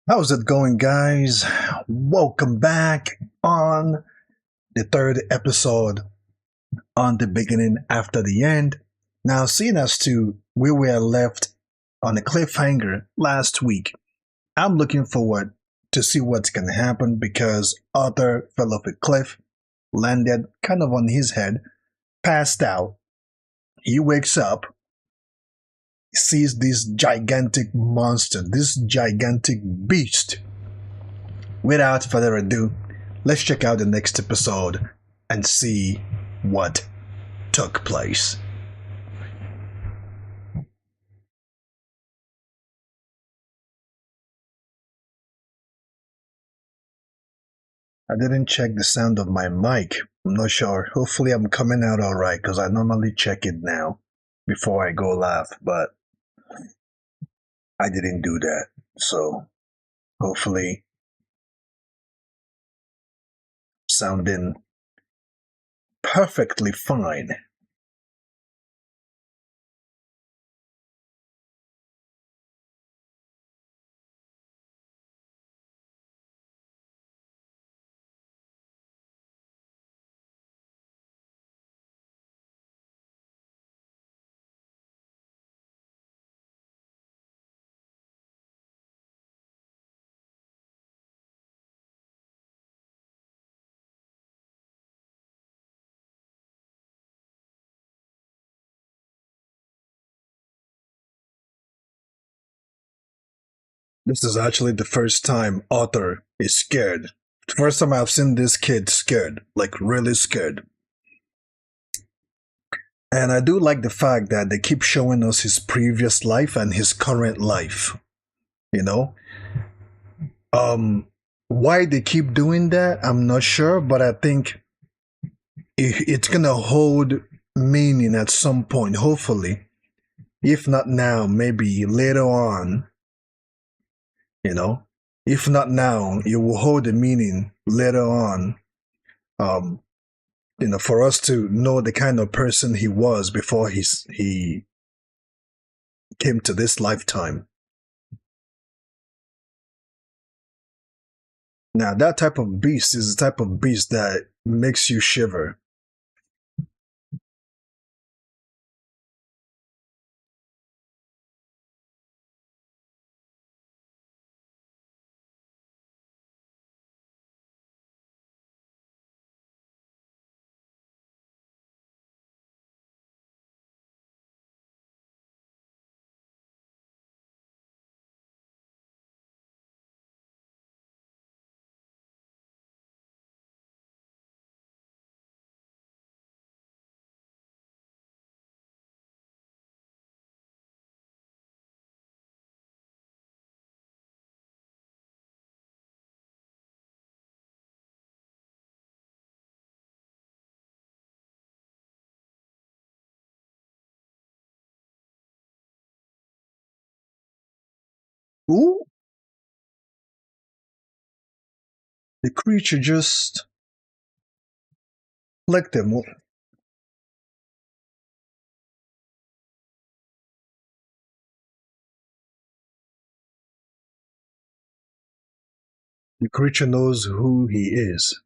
How's it going, guys? Welcome back on the third episode on the beginning after the end. Now, seeing as to we were left on a cliffhanger last week, I'm looking forward to see what's going to happen because Arthur fell off a cliff, landed kind of on his head, passed out. He wakes up, sees this gigantic monster, this gigantic beast. Without further ado, let's check out the next episode and see what took place. I didn't check the sound of my mic. I'm not sure. Hopefully, I'm coming out alright because I normally check it now before I go live, but I didn't do that. So, hopefully, sounding perfectly fine. This is actually the first time Arthur is scared. First time I've seen this kid scared, like really scared. And I do like the fact that they keep showing us his previous life and his current life. You know, um, why they keep doing that, I'm not sure, but I think it's gonna hold meaning at some point. Hopefully, if not now, maybe later on. You know, if not now, it will hold a meaning later on. Um, for us to know the kind of person he was before he came to this lifetime. Now, that type of beast is the type of beast that makes you shiver. Ooh, the creature just licked him. The creature knows who he is.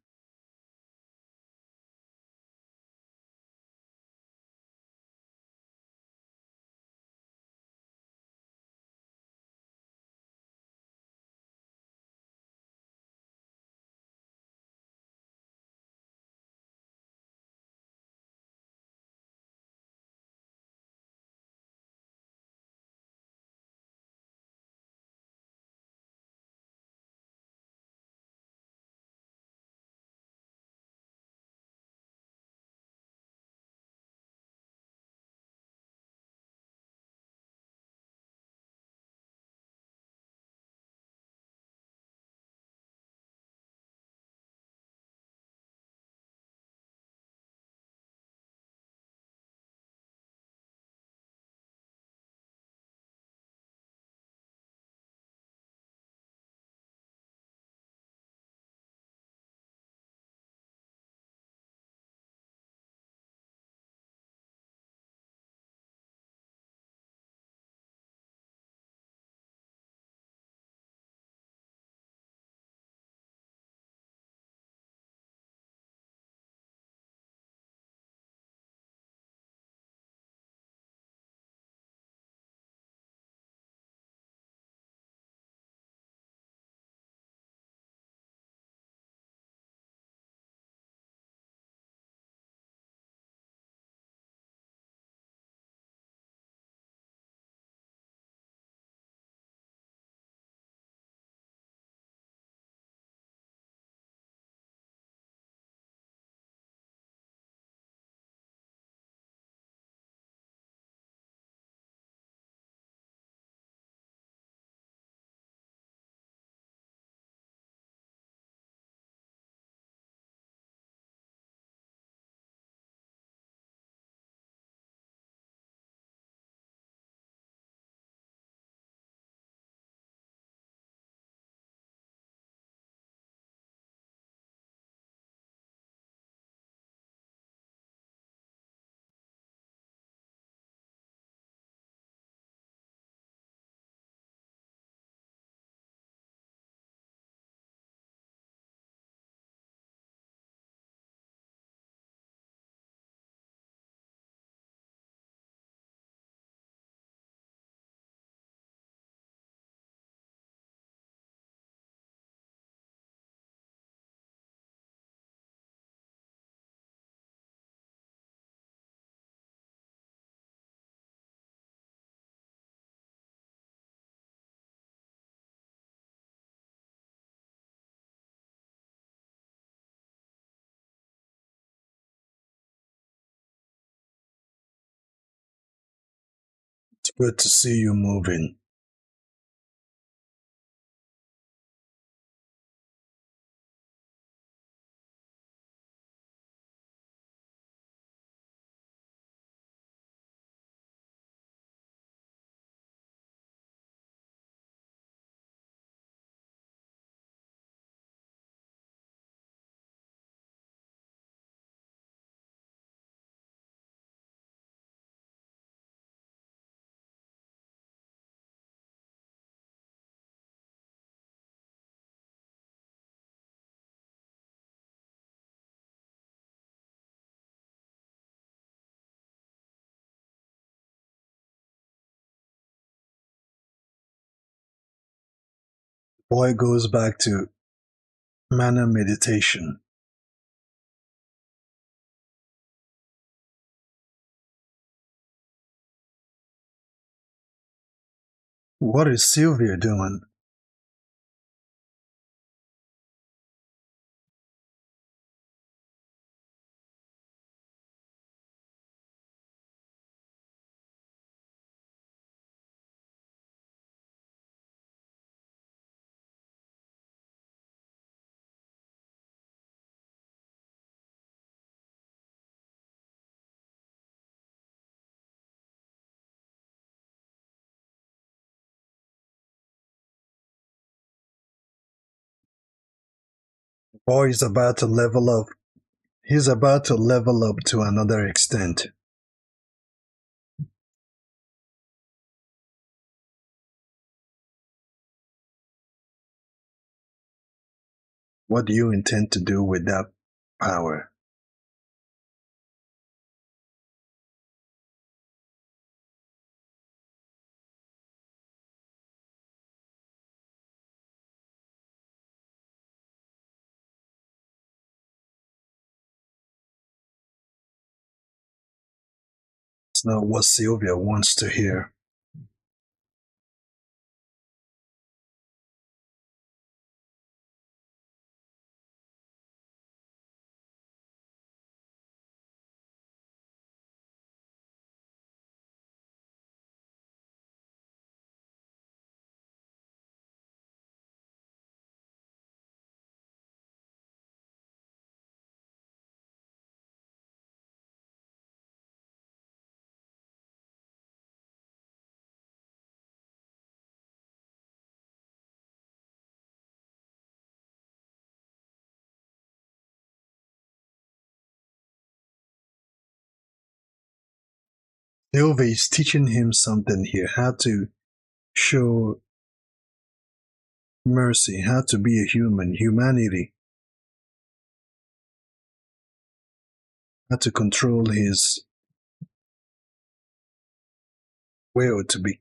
Good to see you moving. Boy goes back to mana meditation. What is Sylvia doing? Boy is about to level up. He's about to level up to another extent. What do you intend to do with that power? It's not what Sylvia wants to hear. Sylvia is teaching him something here, how to show mercy, how to be a human, humanity, how to control his will to be.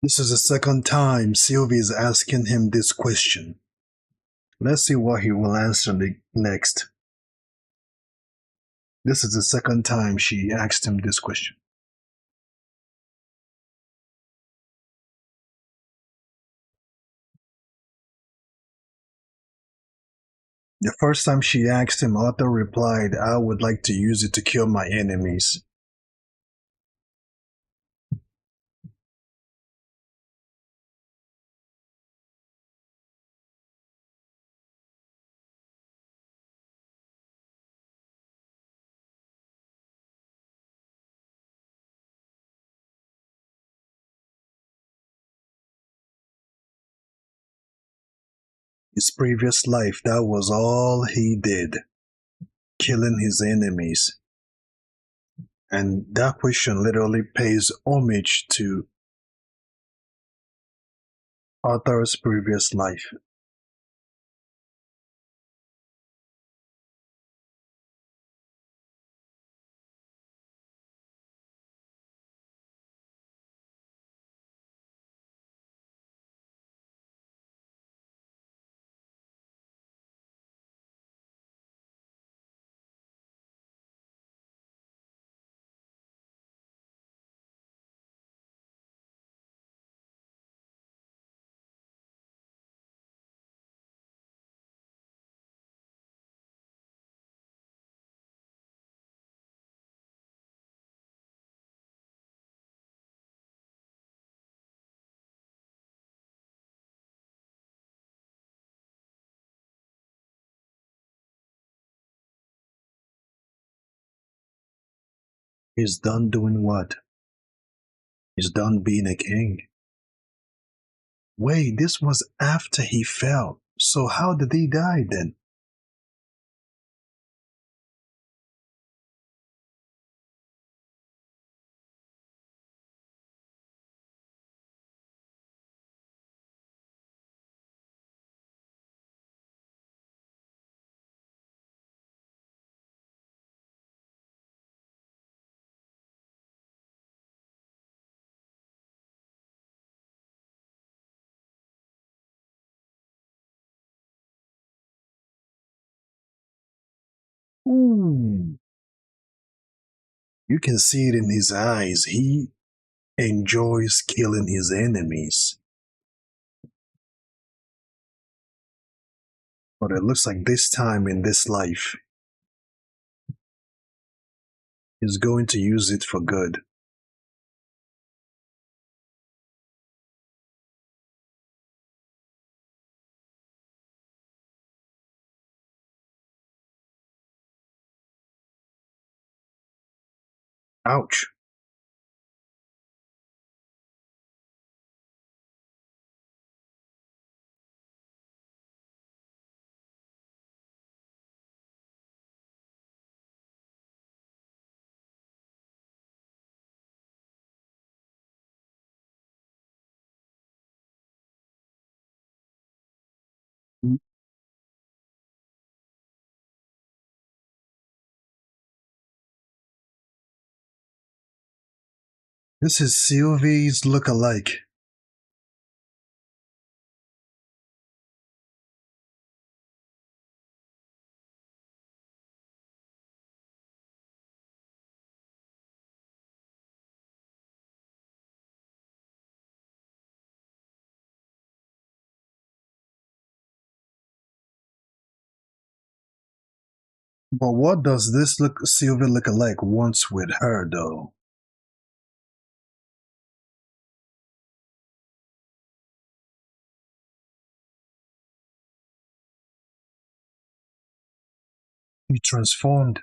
This is the second time Sylvia is asking him this question. Let's see what he will answer next. This is the second time she asked him this question. The first time she asked him, Arthur replied, I would like to use it to kill my enemies. His previous life, that was all he did, killing his enemies. And that question literally pays homage to Arthur's previous life. He's done doing what? He's done being a king. Wait, this was after he fell. So how did he die then? Ooh. You can see it in his eyes. He enjoys killing his enemies. But it looks like this time in this life, he's going to use it for good. Ouch. This is Sylvie's look-alike. But what does this look Sylvia look-alike wants with her though? He transformed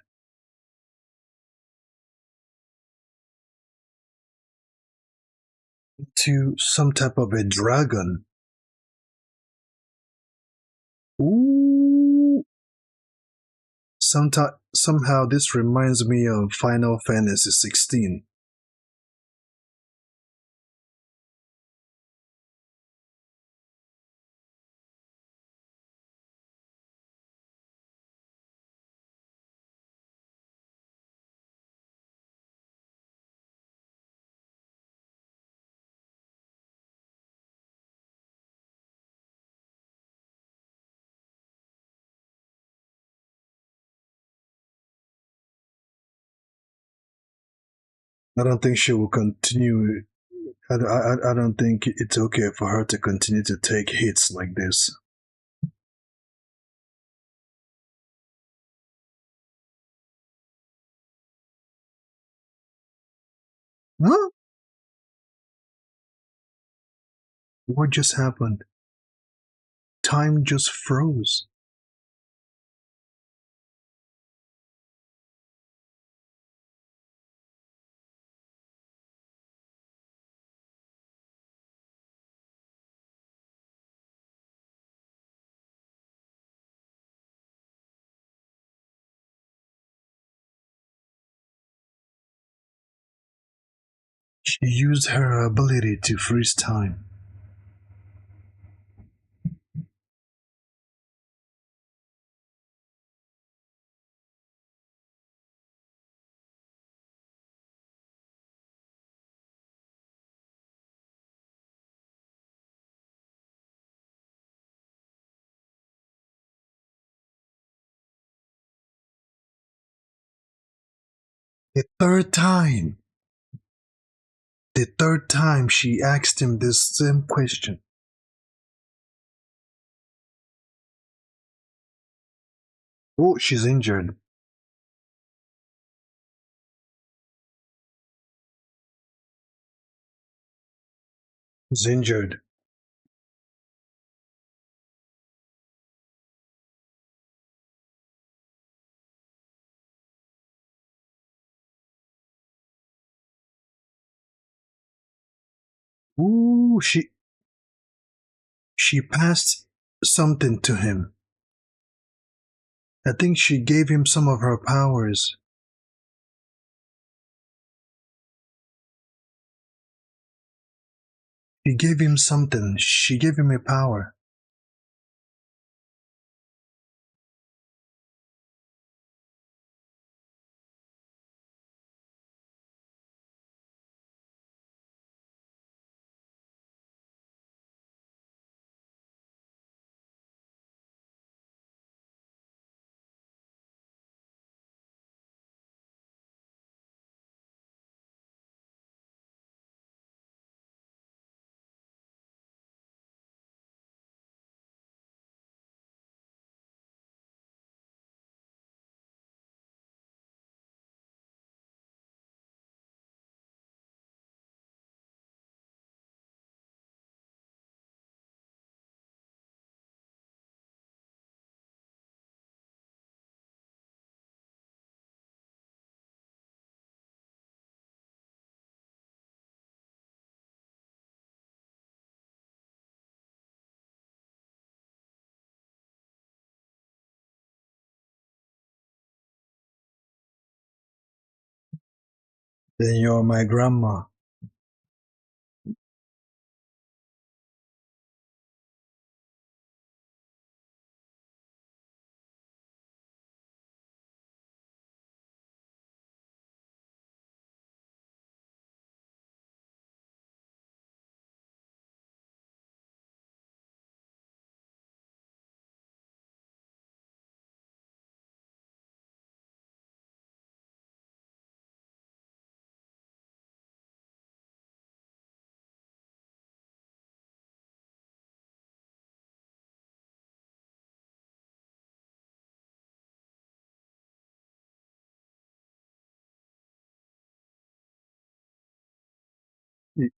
into some type of a dragon. Ooh. Somehow this reminds me of Final Fantasy 16. I don't think she will continue. I don't think it's okay for her to continue to take hits like this. Huh? What just happened? Time just froze. She used her ability to freeze time. The third time. The third time she asked him this same question. Oh, she's injured. She's injured. Ooh, she passed something to him. I think she gave him some of her powers. She gave him something. She gave him a power. Then you're my grandma.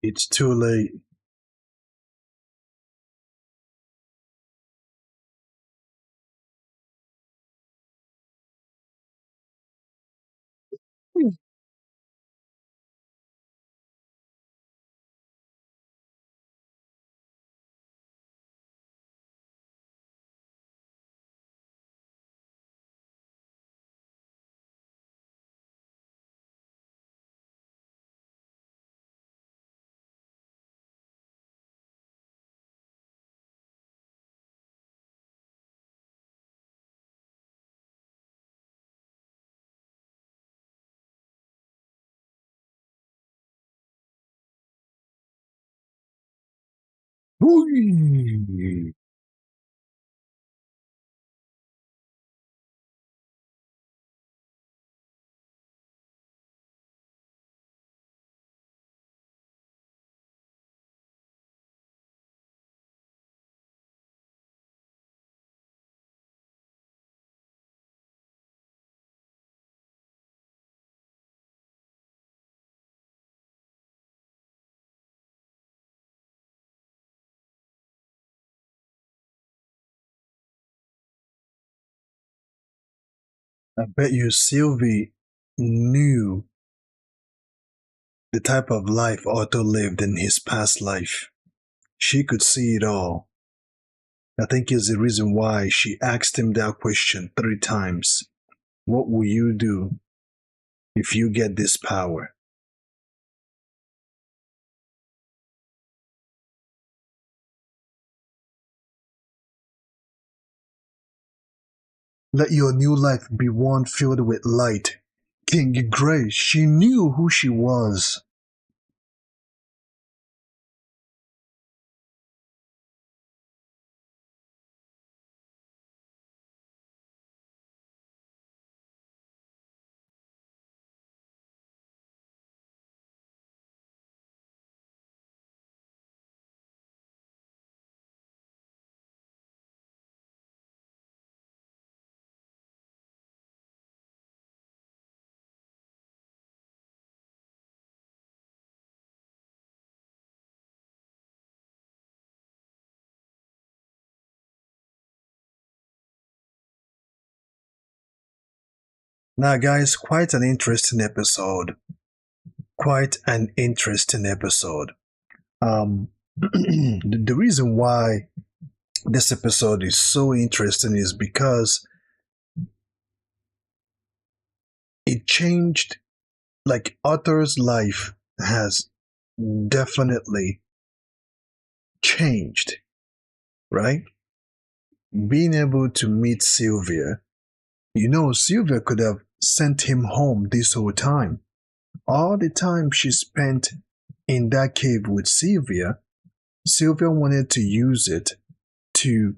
It's too late. Whee! I bet you Sylvie knew the type of life Otto lived in his past life. She could see it all. I think is the reason why she asked him that question 3 times. What will you do if you get this power? Let your new life be one filled with light. King Grace, she knew who she was. Now, guys, quite an interesting episode. Quite an interesting episode. The reason why this episode is so interesting is because it changed, like, Arthur's life has definitely changed, right? Being able to meet Sylvia, Sylvia could have sent him home this whole time. All the time she spent in that cave with Sylvia wanted to use it to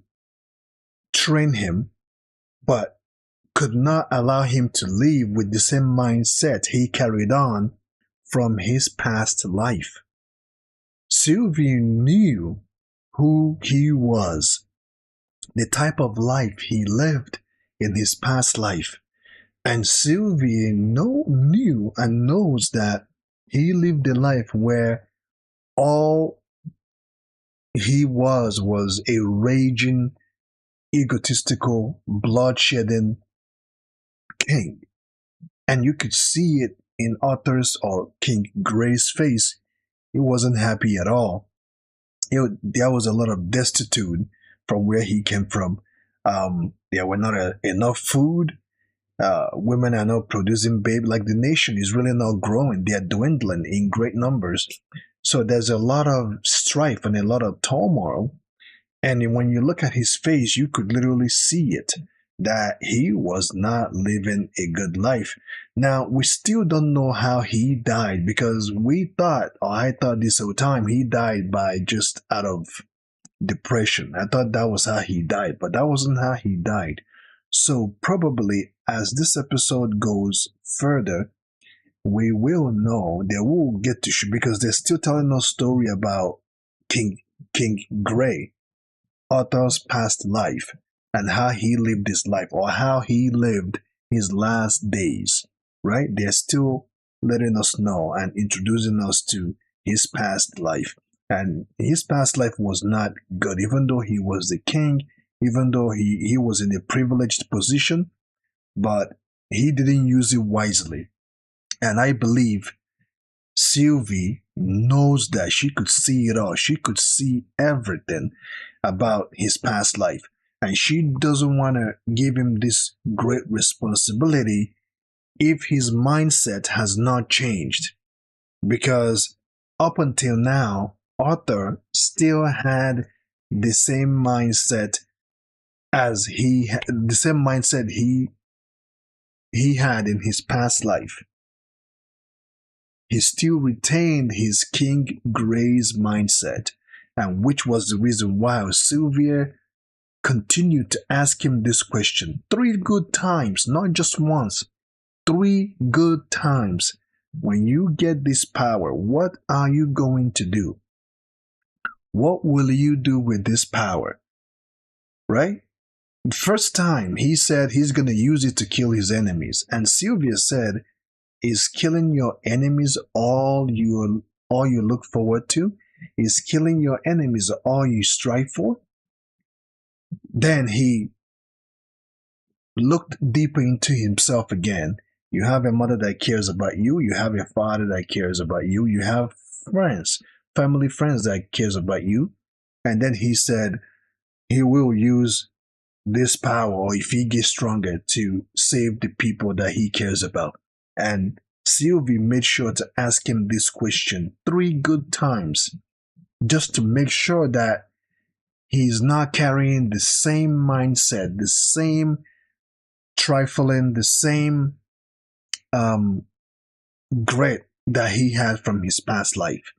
train him, but could not allow him to live with the same mindset he carried on from his past life. Sylvia knew who he was, the type of life he lived in his past life. And Sylvia knew and knows that he lived a life where all he was a raging, egotistical, bloodshedding king. And you could see it in Arthur's or King Gray's face. He wasn't happy at all. There was a lot of destitute from where he came from. There were not enough food. Women are not producing baby. Like, the nation is really not growing. They are dwindling in great numbers. So there's a lot of strife and a lot of turmoil. And when you look at his face, you could literally see it, that he was not living a good life. Now, we still don't know how he died, because we thought, or I thought this whole time, he died by just out of depression. I thought that was how he died, but that wasn't how he died. So probably as this episode goes further, we will know, they will get to because they're still telling us story about King Gray, Arthur's past life, and how he lived his life, or how he lived his last days, right? They're still letting us know and introducing us to his past life. And his past life was not good, even though he was the king, even though he was in a privileged position, but he didn't use it wisely. And I believe Sylvie knows that. She could see it all. She could see everything about his past life. And she doesn't want to give him this great responsibility if his mindset has not changed. Because up until now, Arthur still had the same mindset he had in his past life. He still retained his King Gray's mindset, and which was the reason why Sylvia continued to ask him this question 3 good times, not just once, 3 good times. When you get this power, what are you going to do? What will you do with this power? Right? First time he said he's going to use it to kill his enemies, and Sylvia said, is killing your enemies all you look forward to? Is killing your enemies all you strive for? Then he looked deeper into himself again. You have a mother that cares about you. You have a father that cares about you. You have friends, family friends that cares about you. And then he said he will use this power, or if he gets stronger, to save the people that he cares about. And Sylvie made sure to ask him this question 3 good times, just to make sure that he's not carrying the same mindset, the same trifling, the same grit that he had from his past life.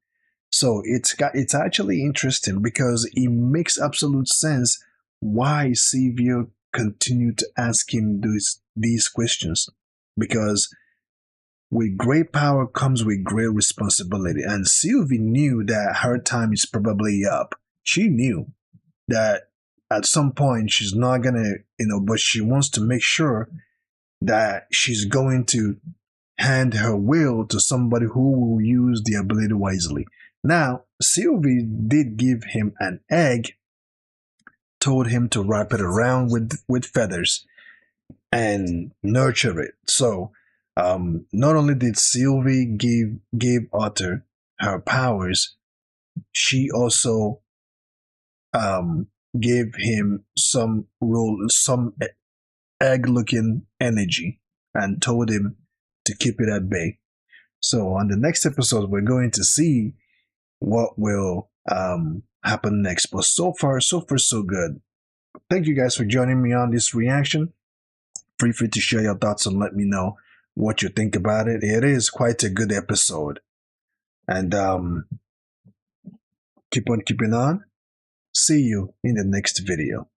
So it's actually interesting, because it makes absolute sense why Sylvia continued to ask him these questions, because with great power comes with great responsibility. And Sylvie knew that her time is probably up. She knew that at some point she's not gonna, but she wants to make sure that she's going to hand her will to somebody who will use the ability wisely. Now, Sylvie did give him an egg, told him to wrap it around with feathers and nurture it. So, not only did Sylvie give Arthur her powers, she also um, gave him some egg looking energy and told him to keep it at bay. So, on the next episode, we're going to see what will happen next. But so far, so good. Thank you guys for joining me on this reaction. Feel free to share your thoughts and let me know what you think about it. It is quite a good episode. And keep on keeping on. See you in the next video.